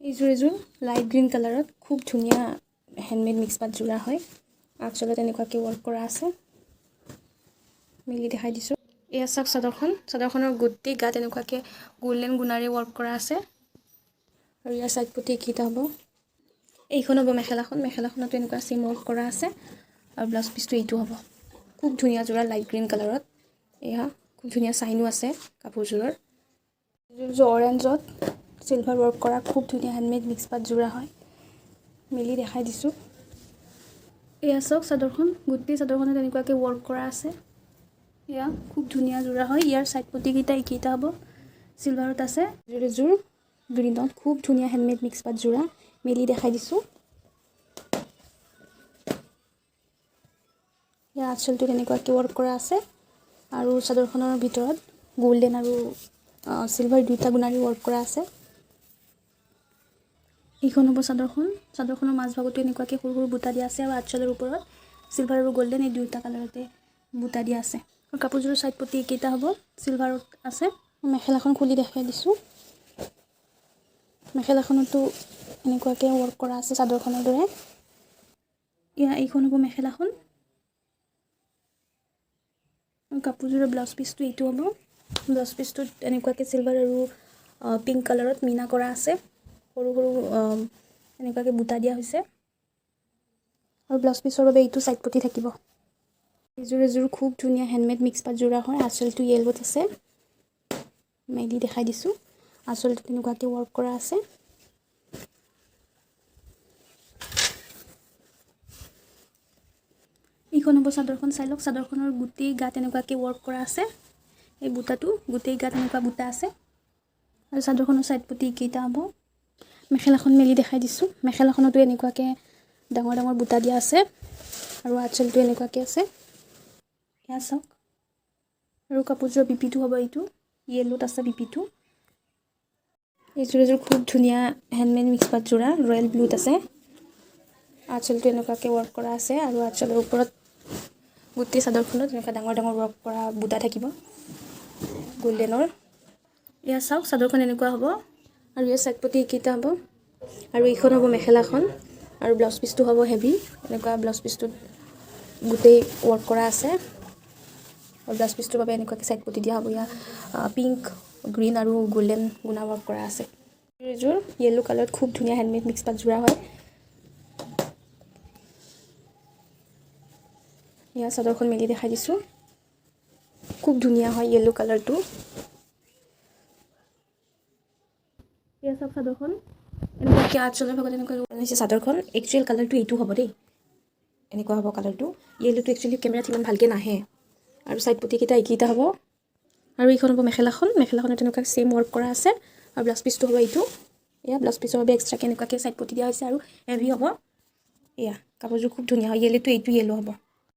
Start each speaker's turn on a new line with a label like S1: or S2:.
S1: এইযোৰ light green কালাৰত খুব ধুনীয়া হ্যান্ডমেড মিক্স পাত যোৰা হয় আচলতে এনেকুৱাকৈ ৱৰ্ক কৰা আছে মিলি দেখাই দিছো এয়া চাওক চাদৰখনৰ গোটেই গাত এনেকুৱাকৈ গোল্ডেন গুণাৰে ৱৰ্ক কৰা আছে আৰু ইয়াৰ সাইড পটি কিটা হ'ব এইখন হ'ব মেখেলাখনতো এনেকুৱা সেম ৱৰ্ক কৰা আছে আৰু ব্লাউজ পিছটো এইটো হ'ব খুব ধুনীয়া যোৰা লাইট গ্ৰীণ কালাৰত এয়া খুব ধুনীয়া সাইনো আছে কাপোৰযোৰৰ যোৰ অৰেঞ্জত সিলভাৰ ৱৰ্ক কৰা খুব ধুনীয়া হ্যান্ডমেড মিক্স পাত যোৰা হয় মিলি দেখাই দিছো এয়া চাওক চাদৰখন গোটেই চাদৰখনত এনেকুৱাকৈ ৱৰ্ক কৰা আছে এয়া খুব ধুনীয়া যোৰা হয় ইয়াৰ সাইড পটি কিটা হ'ব সিলভাৰত আছে যোৰ গ্ৰীণত খুব ধুনীয়া হ্যান্ডমেড মিক্স পাত যোৰা মিলি দেখাই দিছো ইয়াৰ আঁচলটো এনেকুৱাকৈ ৱৰ্ক কৰা আছে আৰু চাদৰখনৰ ভিতৰত গোল্ডেন আৰু সিলভাৰ দুটা গুণাৰি ৱৰ্ক কৰা আছে এইখন হ'ব চাদৰখনৰ মাজভাগতো এনেকুৱাকৈ সৰু সৰু বুটা দিয়া আছে আৰু আঁচলৰ ওপৰত সিলভাৰ আৰু গোল্ডেন এই দুটা কালাৰতে বুটা দিয়া আছে আৰু কাপোৰযোৰৰ সাইড পটি কিটা হ'ব সিলভাৰত আছে মেখেলাখন খুলি দেখাই দিছো মেখেলাখনতো এনেকুৱাকৈ ৱৰ্ক কৰা আছে চাদৰখনৰ দৰে এইখন হ'ব মেখেলাখন কাপোৰযোৰৰ ব্লাউজ পিছটো এইটো হ'ব ব্লাউজ পিছটোত এনেকুৱাকৈ সিলভাৰ আৰু পিংক কালাৰত মিনা কৰা আছে সৰু সৰু এনেকুৱাকৈ বুটা দিয়া হৈছে আৰু ব্লাউজ পিছৰ বাবে এইটো সাইড পটি থাকিব এইযোৰ খুব ধুনীয়া হ্যান্ডমেড মিক্স পাত যোৰা হয় আঁচলটো য়েলোত আছে মেলি দেখাই দিছো আঁচলটো এনেকুৱাকৈ ৱৰ্ক কৰা আছে এইখন হ'ব চাদৰখন চাই লওক চাদৰখনৰ গোটেই গাত এনেকুৱাকৈ ৱৰ্ক কৰা আছে এই বুটাটো গোটেই গাত এনেকুৱা বুটা আছে আৰু চাদৰখনৰ সাইড পটি কিটা হ'ব মেখেলাখন মেলি দেখাই দিছো মেখেলাখনতো এনেকুৱাকৈ ডাঙৰ ডাঙৰ বুটা দিয়া আছে আৰু আঁচলটো এনেকুৱাকৈ আছে এয়া চাওক আৰু কাপোৰযোৰৰ বিপিটো হ'ব এইটো য়েলোত আছে বিপিটো এইযোৰ খুব ধুনীয়া হ্যান্ডমেড মিক্স পাত যোৰা ৰয়েল ব্লুত আছে আঁচলটো এনেকুৱাকৈ ৱৰ্ক কৰা আছে আৰু আঁচলৰ ওপৰত গোটেই চাদৰখনত এনেকুৱা ডাঙৰ ডাঙৰ ৱৰ্ক কৰা বুটা থাকিব গোল্ডেনৰ এয়া চাওক চাদৰখন এনেকুৱা হ'ব আৰু ইয়াৰ সাইড পটি কিটা হ'ব আৰু এইখন হ'ব মেখেলাখন আৰু ব্লাউজ পিছটো হ'ব হেভি এনেকুৱা ব্লাউজ পিছটোত গোটেই ৱৰ্ক কৰা আছে আৰু ব্লাউজ পিছটোৰ বাবে এনেকুৱাকৈ সাইড পটি দিয়া হ'ব ইয়াৰ পিংক গ্ৰীণ আৰু গোল্ডেন গুণা ৱৰ্ক কৰা আছে এইযোৰ য়েলো কালাৰত খুব ধুনীয়া হ্যান্ডমেড মিক্স পাত যোৰা হয় ইয়াৰ চাদৰখন মেলি দেখাই দিছো খুব ধুনীয়া হয় য়েলো কালাৰটো এয়া চাওক চাদৰখন এনেকুৱাকৈ আঁচলৰ ভাগত এনেকুৱা হৈছে চাদৰখন একচুৱেল কালাৰটো এইটো হ'ব দেই এনেকুৱা হ'ব কালাৰটো য়েলোটো একচুৱেলি কেমেৰাত ইমান ভালকৈ নাহে আৰু সাইড পটি কিটা হ'ব আৰু এইখন হ'ব মেখেলাখনত এনেকুৱা সেম ৱৰ্ক কৰা আছে আৰু ব্লাউজ পিছটো হ'ব এইটো এয়া ব্লাউজ পিছৰ বাবে এক্সট্ৰাকৈ এনেকুৱাকৈ সাইড পটি দিয়া হৈছে আৰু হেভি হ'ব এয়া কাপোৰযোৰ খুব ধুনীয়া হয় য়েলোটো এইটো য়েলো হ'ব